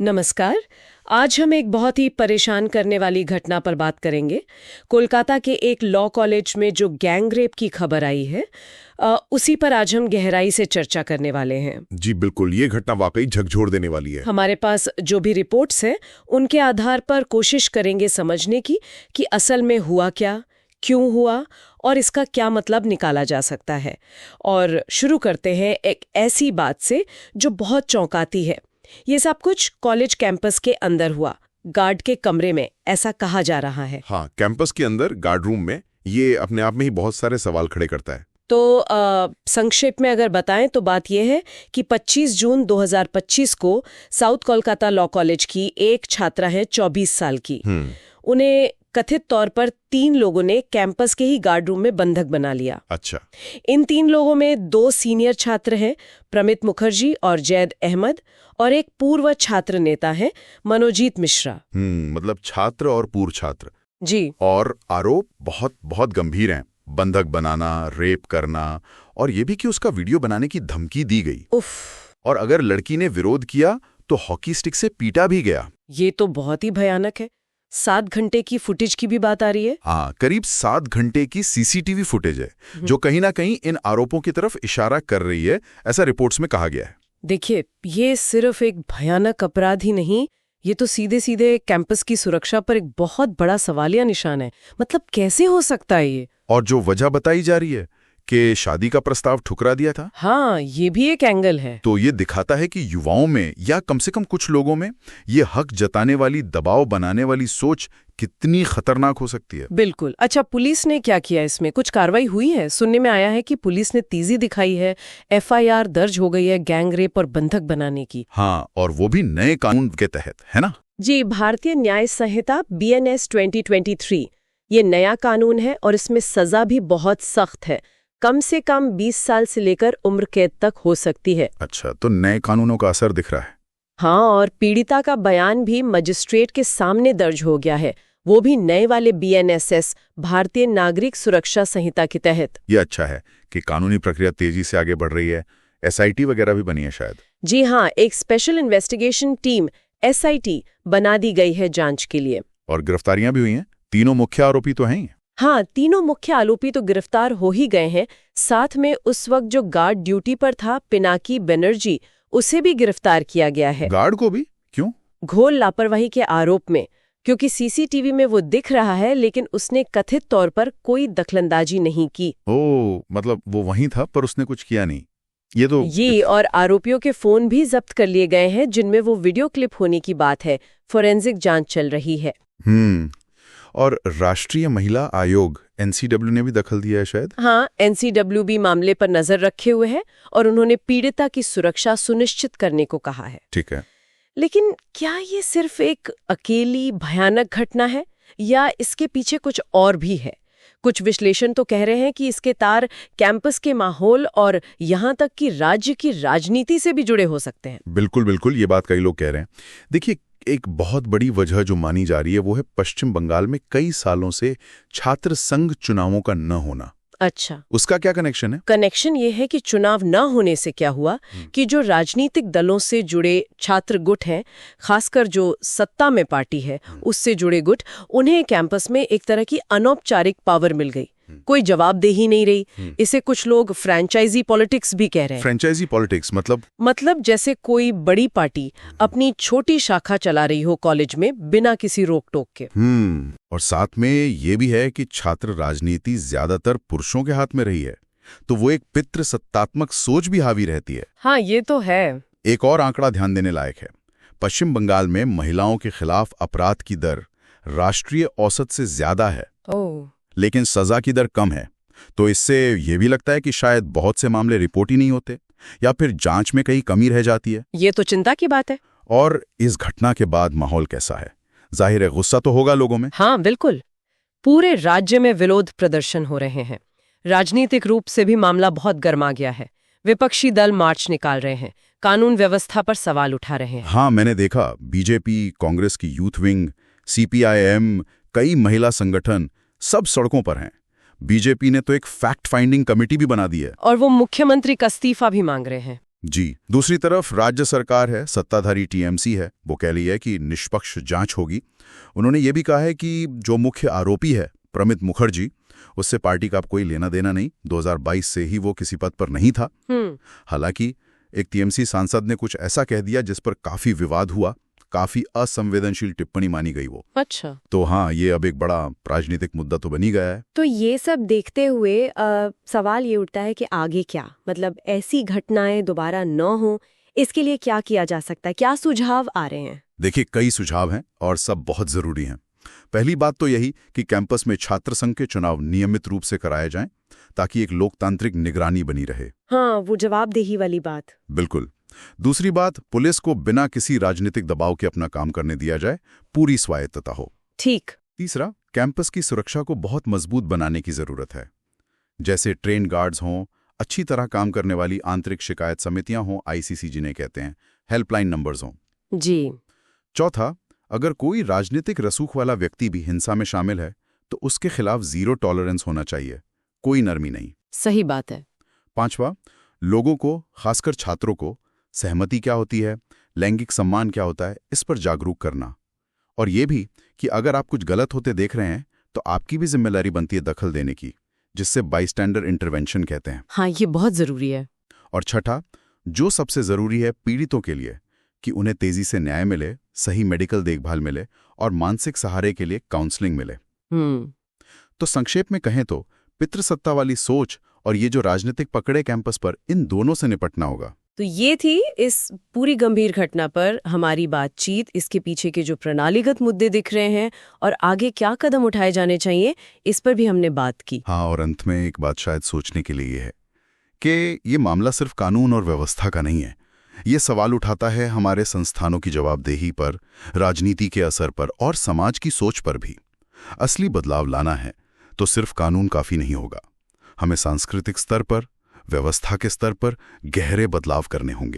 नमस्कार। आज हम एक बहुत ही परेशान करने वाली घटना पर बात करेंगे। कोलकाता के एक लॉ कॉलेज में जो गैंग रेप की खबर आई है, उसी पर आज हम गहराई से चर्चा करने वाले हैं। जी बिल्कुल, ये घटना वाकई झकझोर देने वाली है। हमारे पास जो भी रिपोर्ट्स हैं, उनके आधार पर कोशिश करेंगे समझने की कि असल में हुआ क्या, क्यों हुआ और इसका क्या मतलब निकाला जा सकता है। और शुरू करते हैं एक ऐसी बात से जो बहुत चौंकाती है। ये सब कुछ कॉलेज कैंपस के अंदर हुआ, गार्ड के कमरे में, ऐसा कहा जा रहा है। हाँ, कैंपस के अंदर गार्ड रूम में। ये अपने आप में ही बहुत सारे सवाल खड़े करता है। तो संक्षेप में अगर बताएं तो बात यह है कि 25 जून 2025 को साउथ कोलकाता लॉ कॉलेज की एक छात्रा है 24 साल की। उन्हें कथित तौर पर 3 लोगों ने कैंपस के ही गार्ड रूम में बंधक बना लिया। अच्छा। इन 3 लोगों में 2 सीनियर छात्र हैं, प्रमित मुखर्जी और जैद अहमद, और एक पूर्व छात्र नेता है, मनोजीत मिश्रा। मतलब छात्र और पूर्व छात्र। जी। और आरोप बहुत बहुत गंभीर हैं। बंधक बनाना, रेप करना, और ये भी कि उसका वीडियो बनाने की धमकी दी गई। उफ। और अगर लड़की ने विरोध किया तो हॉकी स्टिक से पीटा भी गया। ये तो बहुत ही भयानक है। 7 घंटे की फुटेज की भी बात आ रही है। हाँ, करीब 7 घंटे की सीसीटीवी फुटेज है जो कहीं ना कहीं इन आरोपों की तरफ इशारा कर रही है, ऐसा रिपोर्ट्स में कहा गया है। देखिए, ये सिर्फ एक भयानक अपराध ही नहीं, ये तो सीधे सीधे कैंपस की सुरक्षा पर एक बहुत बड़ा सवालिया निशान है। मतलब कैसे हो सकता है ये? और जो वजह बताई जा रही है कि शादी का प्रस्ताव ठुकरा दिया था। हाँ, ये भी एक एंगल है। तो ये दिखाता है कि युवाओं में, या कम से कम कुछ लोगों में, ये हक जताने वाली, दबाव बनाने वाली सोच कितनी खतरनाक हो सकती है। बिल्कुल। अच्छा, पुलिस ने क्या किया? इसमें कुछ कार्रवाई हुई है? सुनने में आया है कि पुलिस ने तेजी दिखाई है, FIR दर्ज हो गई है गैंग रेप और बंधक बनाने की। हाँ, और वो भी नए कानून के तहत, है ना? जी, भारतीय न्याय संहिता BNS 2023 ये नया कानून है और इसमें सजा भी बहुत सख्त है। कम से कम 20 साल से लेकर उम्र कैद तक हो सकती है। अच्छा, तो नए कानूनों का असर दिख रहा है। हाँ, और पीड़िता का बयान भी मजिस्ट्रेट के सामने दर्ज हो गया है, वो भी नए वाले BNSS भारतीय नागरिक सुरक्षा संहिता के तहत। ये अच्छा है कि कानूनी प्रक्रिया तेजी से आगे बढ़ रही है। SIT वगैरह भी बनी है शायद। जी हाँ, एक स्पेशल इन्वेस्टिगेशन टीम SIT बना दी गई है जांच के लिए। और गिरफ्तारियां भी हुई हैं। तीनों मुख्य आरोपी तो हैं ही। हाँ, तीनों मुख्य आरोपी तो गिरफ्तार हो ही गए हैं। साथ में उस वक्त जो गार्ड ड्यूटी पर था, पिनाकी बनर्जी, उसे भी गिरफ्तार किया गया है। गार्ड को भी? क्यों? घोर लापरवाही के आरोप में, क्योंकि CCTV में वो दिख रहा है, लेकिन उसने कथित तौर पर कोई दखलंदाजी नहीं की। ओह, मतलब वो वहीं था पर उसने कुछ किया नहीं। ये तो और आरोपियों के फोन भी जब्त कर लिए गए हैं जिनमें वो वीडियो क्लिप होने की बात है। फोरेंसिक जांच चल रही है। और राष्ट्रीय महिला आयोग NCW ने भी दखल दिया है शायद। हाँ, NCW भी मामले पर नजर रखे हुए है और उन्होंने पीड़िता की सुरक्षा सुनिश्चित करने को कहा है। ठीक है। लेकिन क्या ये सिर्फ एक अकेली भयानक घटना है या इसके पीछे कुछ और भी है? कुछ विश्लेषण तो कह रहे हैं कि इसके तार कैंपस के माहौल और यहाँ तक कि राज्य की राजनीति से भी जुड़े हो सकते हैं। बिल्कुल बिल्कुल, ये बात कई लोग कह रहे हैं। देखिए, एक बहुत बड़ी वजह जो मानी जा रही है वो है पश्चिम बंगाल में कई सालों से छात्र संघ चुनावों का न होना। अच्छा, उसका क्या कनेक्शन है? कनेक्शन ये है कि चुनाव न होने से क्या हुआ कि जो राजनीतिक दलों से जुड़े छात्र गुट हैं, खासकर जो सत्ता में पार्टी है उससे जुड़े गुट, उन्हें कैंपस में एक तरह की अनौपचारिक पावर मिल गई। कोई जवाबदेही नहीं रही। इसे कुछ लोग फ्रेंचाइजी पॉलिटिक्स भी कह रहे हैं। फ्रेंचाइजी पॉलिटिक्स मतलब जैसे कोई बड़ी पार्टी अपनी छोटी शाखा चला रही हो कॉलेज में बिना किसी रोक टोक के। और साथ में ये भी है कि छात्र राजनीति ज्यादातर पुरुषों के हाथ में रही है, तो वो एक पितृसत्तात्मक सोच भी हावी रहती है। हाँ, ये तो है। एक और आंकड़ा ध्यान देने लायक है। पश्चिम बंगाल में महिलाओं के खिलाफ अपराध की दर राष्ट्रीय औसत से ज्यादा है। लेकिन सजा की दर कम है। तो इससे ये भी लगता है कि शायद बहुत से मामले रिपोर्ट ही नहीं होते, या फिर जांच में कहीं कमी रह जाती है। ये तो चिंता की बात है। और इस घटना के बाद माहौल कैसा है? जाहिर है गुस्सा तो होगा लोगों में। हाँ, बिल्कुल। पूरे राज्य में विरोध प्रदर्शन हो रहे हैं। राजनीतिक रूप से भी मामला बहुत गर्मा गया है। विपक्षी दल मार्च निकाल रहे हैं, कानून व्यवस्था पर सवाल उठा रहे हैं। हाँ, मैंने देखा बीजेपी, कांग्रेस की यूथ विंग, CPIM, कई महिला संगठन सब सड़कों पर हैं। बीजेपी ने तो एक फैक्ट फाइंडिंग कमेटी भी बना दी है। और वो मुख्यमंत्री का इस्तीफा भी मांग रहे हैं। जी, दूसरी तरफ राज्य सरकार है, सत्ताधारी टीएमसी है, वो कह रही है कि निष्पक्ष जांच होगी। उन्होंने ये भी कहा है कि जो मुख्य आरोपी है प्रमित मुखर्जी, उससे पार्टी का अब कोई लेना देना नहीं, 2022 से ही वो किसी पद पर नहीं था। हालांकि एक टीएमसी सांसद ने कुछ ऐसा कह दिया जिस पर काफी विवाद हुआ, काफी असंवेदनशील टिप्पणी मानी गई वो। अच्छा। तो हाँ, ये अब एक बड़ा राजनीतिक मुद्दा तो बनी गया है। तो ये सब देखते हुए सवाल ये उठता है कि आगे क्या, मतलब ऐसी घटनाएं दोबारा न हो, इसके लिए क्या किया जा सकता है? क्या सुझाव आ रहे हैं? देखिए, कई सुझाव हैं और सब बहुत जरूरी हैं। पहली बात तो यही कि कैंपस में छात्र संघ के चुनाव नियमित रूप से कराए जाएं, ताकि एक लोकतांत्रिक निगरानी बनी रहे। हाँ, वो जवाबदेही वाली बात। बिल्कुल। दूसरी बात, पुलिस को बिना किसी राजनीतिक दबाव के अपना काम करने दिया जाए, पूरी स्वायत्तता हो। ठीक। तीसरा, कैंपस की सुरक्षा को बहुत मजबूत बनाने की जरूरत है। जैसे ट्रेन गार्ड्स हों, अच्छी तरह काम करने वाली आंतरिक शिकायत समितियां हों, आईसीसी जिन्हें कहते हैं, हेल्पलाइन नंबर्स हों। जी। चौथा, अगर कोई राजनीतिक रसूख वाला व्यक्ति भी हिंसा में शामिल है तो उसके खिलाफ 0 टॉलरेंस होना चाहिए, कोई नरमी नहीं। सही बात है। पांचवा, लोगों को, खासकर छात्रों को, सहमति क्या होती है, लैंगिक सम्मान क्या होता है, इस पर जागरूक करना। और ये भी कि अगर आप कुछ गलत होते देख रहे हैं तो आपकी भी जिम्मेदारी बनती है दखल देने की, जिससे बाइस्टैंडर इंटरवेंशन कहते हैं। हाँ, ये बहुत जरूरी है। और छठा, जो सबसे जरूरी है पीड़ितों के लिए, कि उन्हें तेजी से न्याय मिले, सही मेडिकल देखभाल मिले और मानसिक सहारे के लिए काउंसलिंग मिले। तो संक्षेप में कहें तो पितृसत्ता वाली सोच और ये जो राजनीतिक पकड़े कैंपस पर, इन दोनों से निपटना होगा। तो ये थी इस पूरी गंभीर घटना पर हमारी बातचीत, इसके पीछे के जो प्रणालीगत मुद्दे दिख रहे हैं और आगे क्या कदम उठाए जाने चाहिए, इस पर भी हमने बात की। हाँ, और अंत में एक बात शायद सोचने के लिए है कि ये मामला सिर्फ कानून और व्यवस्था का नहीं है। ये सवाल उठाता है हमारे संस्थानों की जवाबदेही पर, राजनीति के असर पर और समाज की सोच पर भी। असली बदलाव लाना है तो सिर्फ कानून काफी नहीं होगा, हमें सांस्कृतिक स्तर पर, व्यवस्था के स्तर पर गहरे बदलाव करने होंगे।